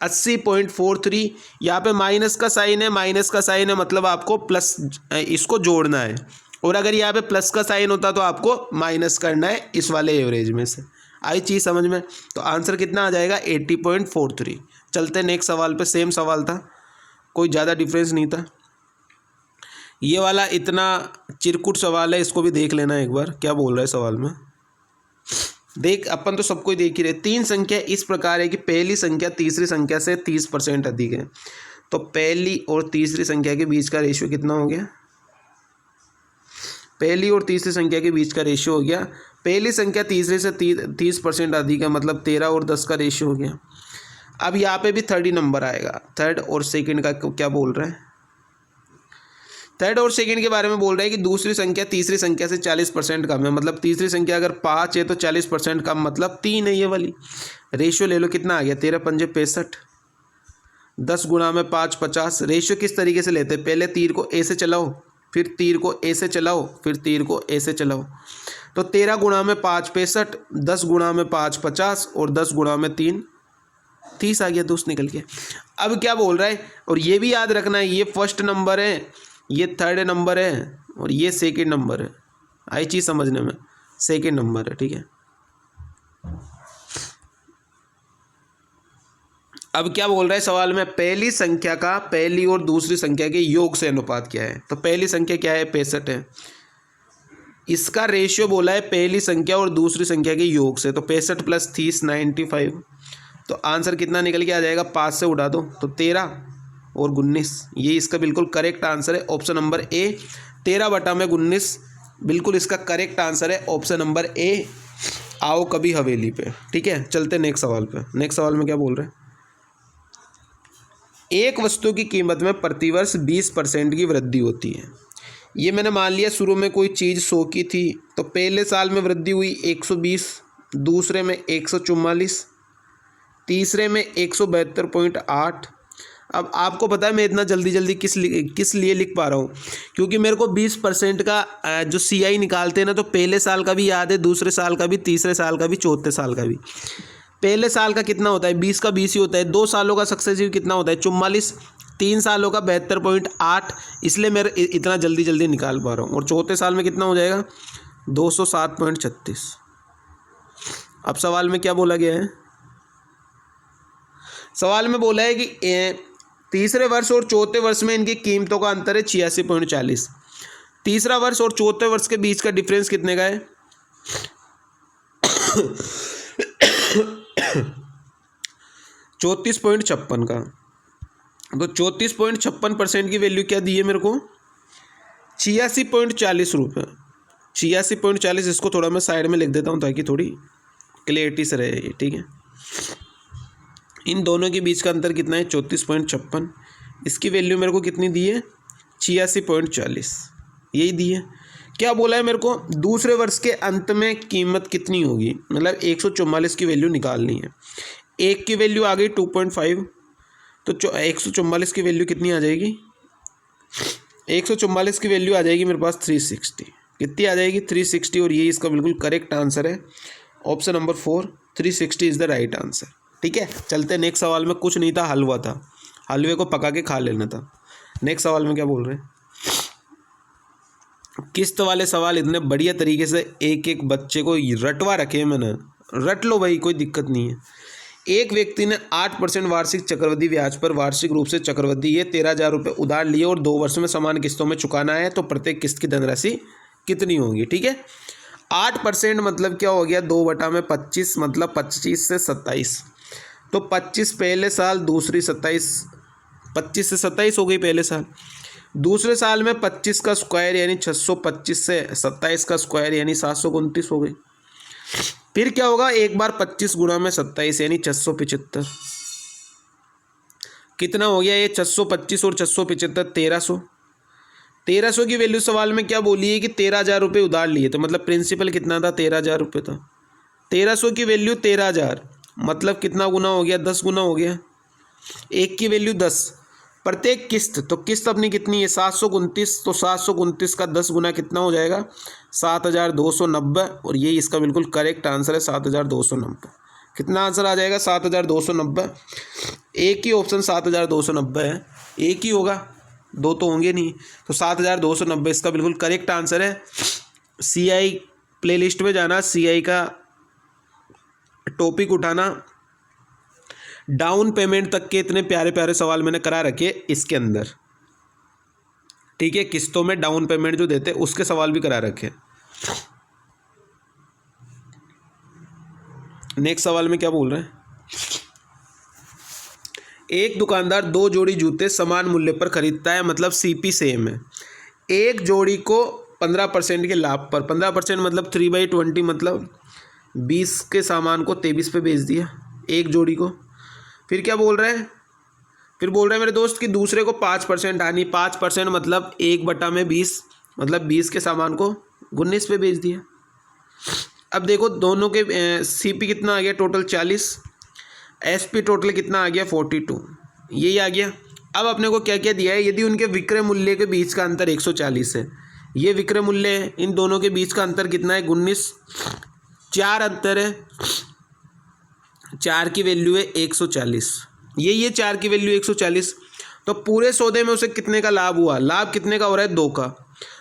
80.43। यहाँ पे माइनस का साइन है, माइनस का साइन है मतलब आपको प्लस इसको जोड़ना है, और अगर यहाँ पे प्लस का साइन होता तो आपको माइनस करना है इस वाले एवरेज में से। आई चीज़ समझ में? तो आंसर कितना आ जाएगा? 80.43। चलते नेक्स्ट सवाल पे। सेम सवाल था, कोई ज़्यादा डिफरेंस नहीं था। ये वाला इतना चिरकुट सवाल है, इसको भी देख लेना एक बार क्या बोल रहा है सवाल में। देख, अपन तो सबको देख ही रहे। 3 संख्या इस प्रकार है कि पहली संख्या तीसरी संख्या से 30% अधिक है। तो पहली और तीसरी संख्या के बीच का रेशियो कितना हो गया? पहली और तीसरी संख्या के बीच का रेशियो हो गया, पहली संख्या तीसरे से 30% अधिक है, मतलब 13 और 10 का रेशियो हो गया। अब यहाँ पे भी थर्ड ही नंबर आएगा। थर्ड और सेकंड का क्या बोल रहा है? थर्ड और सेकंड के बारे में बोल रहा है कि दूसरी संख्या तीसरी संख्या से 40% कम है, मतलब तीसरी संख्या अगर 5 है तो 40% कम, मतलब 3 है ये वाली। रेशियो ले लो, कितना आ गया? 13 पंजे 65, 10 गुणा में 5 50। रेशियो किस तरीके से लेते हैं? पहले तीर को ए से चलाओ, फिर तीर को ए से चलाओ, फिर तीर को ए से चलाओ। तो 13 गुणा में 5 65, 10 गुणा में 5 50 और 10 गुणा में 3 30 आ गया दोस्त निकल के। अब क्या बोल रहा है, और ये भी याद रखना है, ये फर्स्ट नंबर है, ये थर्ड नंबर है और ये सेकंड नंबर है। आई चीज़ समझने में, सेकंड नंबर है, ठीक है। अब क्या बोल रहा है सवाल में, पहली संख्या का पहली और दूसरी संख्या के योग से अनुपात क्या है। तो पहली संख्या क्या है, 65 है, इसका रेशियो बोला है पहली संख्या और दूसरी संख्या के योग से। तो 65 + 30 95। तो आंसर कितना निकल के आ जाएगा, 5 से उड़ा दो तो 13 और 19। ये इसका बिल्कुल करेक्ट आंसर है, ऑप्शन नंबर ए। 13/19 बिल्कुल इसका करेक्ट आंसर है, ऑप्शन नंबर ए। आओ कभी हवेली पे, ठीक है। चलते नेक्स्ट सवाल पे। नेक्स्ट सवाल में क्या बोल रहे हैं, एक वस्तु की कीमत में प्रतिवर्ष 20% की वृद्धि होती है। ये मैंने मान लिया शुरू में कोई चीज़ 100 की थी, तो पहले साल में वृद्धि हुई 120, दूसरे में 144, तीसरे में 172.8। अब आपको पता है मैं इतना जल्दी किस लिए लिख पा रहा हूँ, क्योंकि मेरे को 20% का जो CI निकालते हैं ना, तो पहले साल का भी याद है, दूसरे साल का भी, तीसरे साल का भी, चौथे साल का भी। पहले साल का कितना होता है, 20 का 20 ही होता है। 2 सालों का सक्सेसिव कितना होता है, 44। 3 सालों का 72.8, इसलिए मैं इतना जल्दी निकाल पा रहा हूँ। और चौथे साल में कितना हो जाएगा, 207.36। अब सवाल में क्या बोला गया है, सवाल में बोला है कि तीसरे वर्ष और चौथे वर्ष में इनकी कीमतों का अंतर है 86.40। तीसरा वर्ष और चौथे वर्ष के बीच का डिफरेंस कितने का है 34.56 का। तो 34.56% की वैल्यू क्या दी है मेरे को, 86.40 रुपये। 86.40, इसको थोड़ा मैं साइड में लिख देता हूँ ताकि थोड़ी क्लियरिटी से रहे ये, ठीक है। इन दोनों के बीच का अंतर कितना है, 34.56। इसकी वैल्यू मेरे को कितनी दी है, 86.40, यही दी है। क्या बोला है मेरे को, दूसरे वर्ष के अंत में कीमत कितनी होगी, मतलब 144 की वैल्यू निकालनी है। एक की वैल्यू आ गई 2.5, तो 144 की वैल्यू कितनी आ जाएगी, 144 की वैल्यू आ जाएगी मेरे पास 360। कितनी आ जाएगी, 360। और ये इसका बिल्कुल करेक्ट आंसर है, option number 4, 360 is the right answer, ठीक है। चलते नेक्स्ट सवाल में। कुछ नहीं था, हलवा था, हलवे को पका के खा लेना था। नेक्स्ट सवाल में क्या बोल रहे हैं, किस्त वाले सवाल इतने बढ़िया तरीके से एक एक बच्चे को रटवा रखे हैं मैंने, रट लो भाई, कोई दिक्कत नहीं है। एक व्यक्ति ने 8% वार्षिक चक्रवृद्धि ब्याज पर वार्षिक रूप से चक्रवृद्धि ये 13,000 रुपये उधार लिए और 2 वर्ष में समान किस्तों में चुकाना है, तो प्रत्येक किस्त की धनराशि कितनी होगी, ठीक है। 8% मतलब क्या हो गया, 2/25 मतलब 25 से 27। तो 25 पहले साल, दूसरी 27, 25 से 27 हो गई पहले साल। दूसरे साल में 25 का स्क्वायर यानी 625 से 27 का स्क्वायर यानी 729 हो गई। फिर क्या होगा, एक बार 25 गुणा में 27 यानी 675। कितना हो गया ये, 625 और 675 1300। 1300 की वैल्यू सवाल में क्या बोली है कि 13,000 रुपये उधार लिए, तो मतलब प्रिंसिपल कितना था, 13,000 रुपये था। 1300 की वैल्यू 13,000 मतलब कितना गुना हो गया, 10 गुना हो गया। एक की वैल्यू 10, प्रत्येक किस्त, तो किस्त अपनी कितनी है 729, तो 729 का 10 गुना कितना हो जाएगा 7,290। और ये इसका बिल्कुल करेक्ट आंसर है 7,290। कितना आंसर आ जाएगा 7,290। एक ही ऑप्शन 7,290 है, एक ही होगा, दो तो होंगे नहीं। तो 7,290 इसका बिल्कुल करेक्ट आंसर है। CI प्लेलिस्ट में जाना, CI का टॉपिक उठाना, डाउन पेमेंट तक के इतने प्यारे प्यारे सवाल मैंने करा रखे इसके अंदर, ठीक है। किस्तों में डाउन पेमेंट जो देते उसके सवाल भी करा रखे। नेक्स्ट सवाल में क्या बोल रहे हैं, एक दुकानदार 2 जोड़ी जूते समान मूल्य पर खरीदता है, मतलब CP सेम है। एक जोड़ी को 15% के लाभ पर, 15% मतलब 3/20 मतलब 20 के सामान को 23 पे बेच दिया एक जोड़ी को। फिर क्या बोल रहे हैं, फिर बोल रहे हैं मेरे दोस्त कि दूसरे को 5% आनी, 5% मतलब 1/20 मतलब 20 के सामान को 19 पे बेच दिया। अब देखो दोनों के CP कितना आ गया टोटल 40, SP टोटल कितना आ गया 42, यही आ गया। अब अपने को क्या क्या दिया है, यदि उनके विक्रय मूल्य के बीच का अंतर 140 है, ये विक्रय मूल्य है, इन दोनों के बीच का अंतर कितना है 19, 4 अंतर है, 4 की वैल्यू है 140, ये 4 की वैल्यू 140। तो पूरे सौदे में उसे कितने का लाभ हुआ, लाभ कितने का हो रहा है 2 का।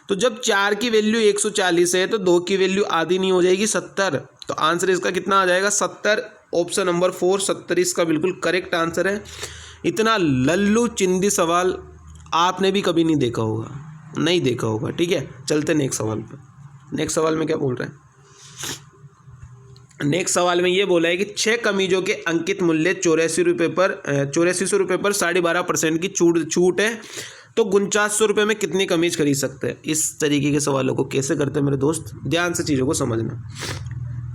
तो जब 4 की वैल्यू 140 है तो 2 की वैल्यू आधी नहीं हो जाएगी 70, तो आंसर इसका कितना आ जाएगा 70। ऑप्शन नंबर 4 70 इसका बिल्कुल करेक्ट आंसर है। इतना लल्लू चिंदी सवाल आपने भी कभी नहीं देखा होगा, ठीक है। चलते नेक्स्ट सवाल पे। नेक्स्ट सवाल में क्या बोल रहे हैं, नेक्स्ट सवाल में ये बोला है कि 6 कमीजों के अंकित मूल्य 8400 रुपये पर 12.5% की छूट है, तो 4900 रुपये में कितनी कमीज खरीद सकते हैं। इस तरीके के सवालों को कैसे करते हैं मेरे दोस्त, ध्यान से चीज़ों को समझना।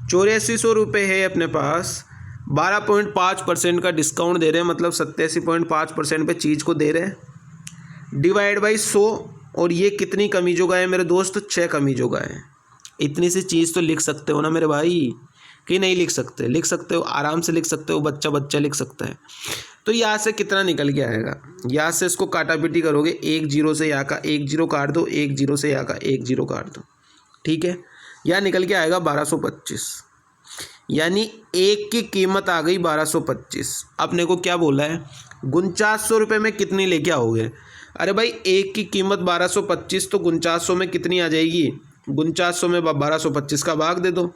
8400 रुपये है अपने पास, 12.5% का डिस्काउंट दे रहे हैं, मतलब 87.5% पे चीज़ को दे रहे हैं, डिवाइड बाई 100, और ये कितनी कमीजों का है मेरे दोस्त, 6 कमीजों का है। इतनी सी चीज़ तो लिख सकते हो ना मेरे भाई, कि नहीं लिख सकते, लिख सकते हो, आराम से लिख सकते हो, बच्चा लिख सकता है। तो यहाँ से कितना निकल के आएगा, यहाँ से इसको काटा पीटी करोगे, 1 0 से यहाँ का 1 0 काट दो, 1 0 से यहाँ का 1 0 काट दो, ठीक है। यहाँ निकल के आएगा 1225, यानी एक की कीमत आ गई 1225। अपने को क्या बोला है, 4900 रुपये में कितनी लेके आओगे। अरे भाई एक की कीमत 1225, तो 4900 में कितनी आ जाएगी, 4900 में 1225 का भाग दे दो,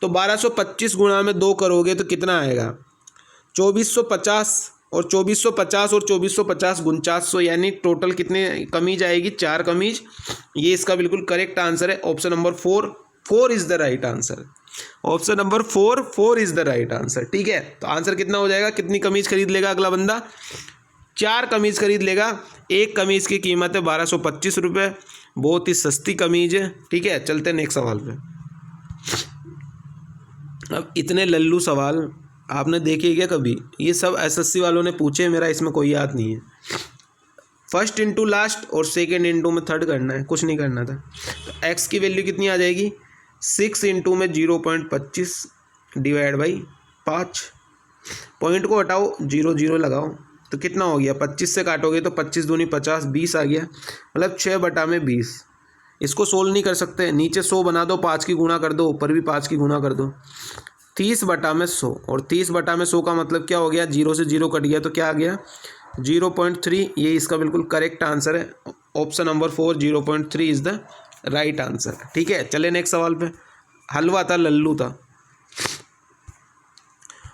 तो 1225 गुणा में 2 करोगे तो कितना आएगा 2450, और 2450 और 2450 4900, यानी टोटल कितने कमीज आएगी, 4 कमीज। ये इसका बिल्कुल करेक्ट आंसर है। Option number 4 is the right answer. Option number 4 is the right answer, ठीक है। तो आंसर कितना हो जाएगा, कितनी कमीज खरीद लेगा अगला बंदा, 4 कमीज खरीद लेगा। एक कमीज की कीमत है 1225 रुपये, बहुत ही सस्ती कमीज है, ठीक है। चलते नेक्स्ट सवाल पे। अब इतने लल्लू सवाल आपने देखे क्या कभी, ये सब एसएससी वालों ने पूछे, मेरा इसमें कोई याद नहीं है। फर्स्ट इंटू लास्ट और सेकेंड इंटू में थर्ड करना है, कुछ नहीं करना था। तो एक्स की वैल्यू कितनी आ जाएगी, 6 इंटू में 0.25 डिवाइड बाई 5, पॉइंट को हटाओ 0 0 लगाओ, तो कितना हो गया, 25 से काटोगे तो 25 दूनी 50, 20 आ गया, मतलब 6/20। इसको सोल्व नहीं कर सकते, नीचे 100 बना दो, 5 की गुणा कर दो, ऊपर भी 5 की गुणा कर दो, 30/100, और 30/100 का मतलब क्या हो गया, 0 से 0 कट गया तो क्या आ गया 0.3। ये इसका बिल्कुल करेक्ट आंसर है। Option number 4 0.3 is the right answer, ठीक है। चले नेक्स्ट सवाल पे। हलवा था, लल्लू था।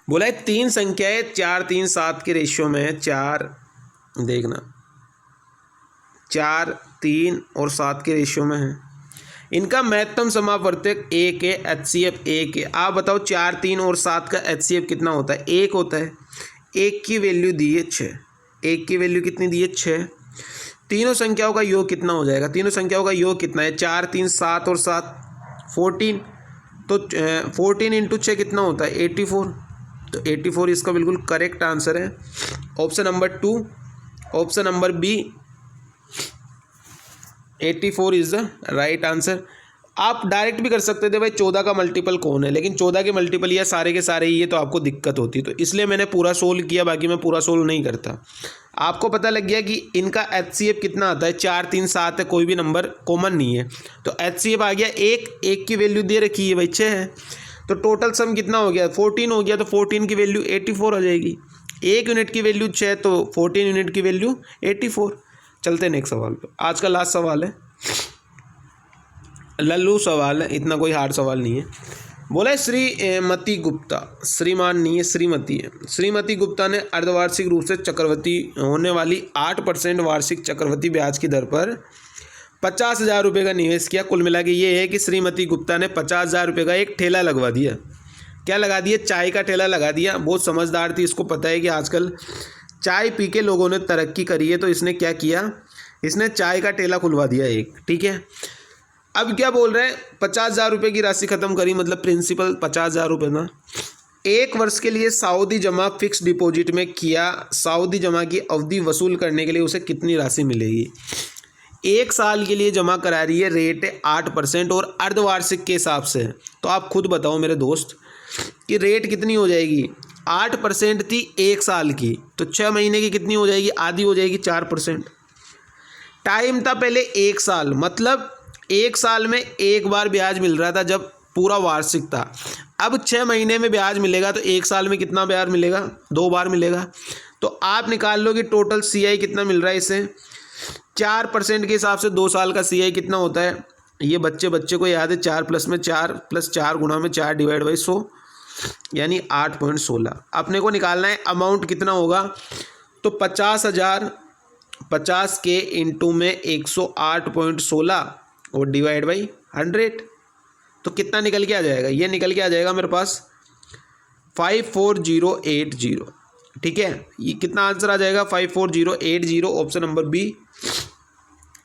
बोला है 3 संख्याएं 4 3 7 के रेशियो में है, 4 देखना 4 3 और 7 के रेशियो में है, इनका महत्तम समापवर्तक 1 है, HCF 1 है। आप बताओ 4 3 और 7 का HCF कितना होता है, 1 होता है। 1 की वैल्यू दी है 6, 1 की वैल्यू कितनी दी है 6। तीनों संख्याओं का योग कितना हो जाएगा, तीनों संख्याओं का योग कितना है, 4 3 7 और 7 14, तो 14 इंटू 6 कितना होता है 84, तो 84 इसका बिल्कुल करेक्ट आंसर है। Option number 2, option number B 84 is the right answer. आप डायरेक्ट भी कर सकते थे भाई 14 का मल्टीपल कौन है, लेकिन 14 के मल्टीपल ये सारे के सारे ही है, तो आपको दिक्कत होती, तो इसलिए मैंने पूरा सोल्व किया, बाकी मैं पूरा सोल्व नहीं करता। आपको पता लग गया कि इनका HCF कितना आता है, 4 3 7 है, कोई भी नंबर कॉमन नहीं है, तो HCF आ गया 1 की वैल्यू दे रखी है भाई 6 है, तो टोटल सम कितना हो गया 14 हो गया, तो 14 की वैल्यू 84 हो जाएगी। 1 यूनिट की वैल्यू 6, तो 14 यूनिट की वैल्यू 84। चलते नेक्स्ट सवाल पे। आज का लास्ट सवाल है, लल्लू सवाल है, इतना कोई हार्ड सवाल नहीं है। बोला है श्रीमती गुप्ता, श्रीमान नहीं है, श्रीमती है। श्रीमती गुप्ता ने अर्धवार्षिक रूप से चक्रवृद्धि होने वाली 8% वार्षिक चक्रवृद्धि ब्याज की दर पर 50,000 रुपये का निवेश किया। कुल मिला के ये है कि श्रीमती गुप्ता ने 50,000 रुपये का एक ठेला लगवा दिया। क्या लगा दिया, चाय का ठेला लगा दिया। बहुत समझदार थी, इसको पता है कि आजकल चाय पी के लोगों ने तरक्की करी है, तो इसने क्या किया, इसने चाय का ठेला खुलवा दिया एक, ठीक है। अब क्या बोल रहे हैं, 50,000 रुपये की राशि खत्म करी, मतलब प्रिंसिपल 50,000 रुपये ना, 1 वर्ष के लिए सावधि जमा फिक्स डिपॉजिट में किया। सावधि जमा की अवधि वसूल करने के लिए उसे कितनी राशि मिलेगी। 1 साल के लिए जमा करा रही है, रेट है 8% और अर्धवार्षिक के हिसाब से, तो आप खुद बताओ मेरे दोस्त कि रेट कितनी हो जाएगी। 8% थी 1 साल की, तो 6 महीने की कितनी हो जाएगी, आधी हो जाएगी 4%। टाइम था पहले 1 साल, मतलब 1 साल में एक बार ब्याज मिल रहा था जब पूरा वार्षिक था। अब 6 महीने में ब्याज मिलेगा तो 1 साल में कितना ब्याज मिलेगा, 2 बार मिलेगा। तो आप निकाल लो कि टोटल CI कितना मिल रहा है इसे। 4% के हिसाब से 2 साल का CI कितना होता है, ये बच्चे को याद है, 4 प्लस में 4 प्लस 4 गुणा में 4 डिवाइड बाई 100 यानी 8.16। अपने को निकालना है अमाउंट कितना होगा, तो 50,000 50 के इंटू में 108.16 और डिवाइड बाई 100, तो कितना निकल के आ जाएगा, ये निकल के आ जाएगा मेरे पास 54080। ठीक है, ये कितना आंसर आ जाएगा 54080, ऑप्शन नंबर बी।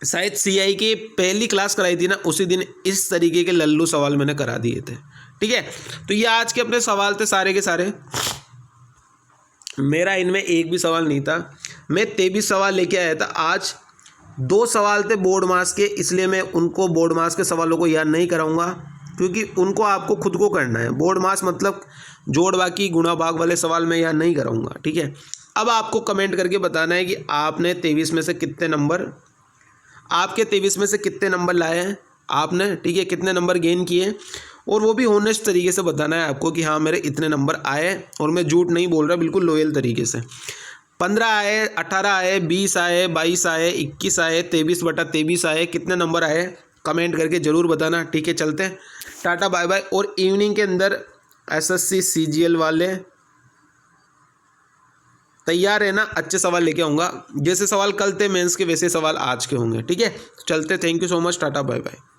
शायद CI की पहली क्लास कराई थी ना, उसी दिन इस तरीके के लल्लू सवाल मैंने करा दिए थे। ठीक है, तो ये आज के अपने सवाल थे सारे के सारे। मेरा इनमें एक भी सवाल नहीं था, मैं 23 सवाल लेके आया था। आज 2 सवाल थे बोर्ड मास के, इसलिए मैं उनको बोर्ड मास के सवालों को याद नहीं कराऊंगा, क्योंकि उनको आपको खुद को करना है। बोर्ड मास मतलब जोड़ बाकी गुणा भाग वाले सवाल मैं याद नहीं कराऊंगा। ठीक है, अब आपको कमेंट करके बताना है कि आपने 23 में से कितने नंबर, आपके 23 में से कितने नंबर लाए हैं आपने। ठीक है, कितने नंबर गेन किए, और वो भी होनेस्ट तरीके से बताना है आपको कि हाँ मेरे इतने नंबर आए, और मैं झूठ नहीं बोल रहा, बिल्कुल लॉयल तरीके से। 15 आए, 18 आए, 20 आए, 22 आए, 21 आए, 23/23 आए, कितने नंबर आए कमेंट करके ज़रूर बताना। ठीक है, चलते हैं, टाटा बाय बाय। और इवनिंग के अंदर SSC CGL वाले तैयार है ना, अच्छे सवाल लेके आऊँगा। जैसे सवाल कल थे मेंस के, वैसे सवाल आज के होंगे। ठीक है, चलते, thank you so much, tata bye bye.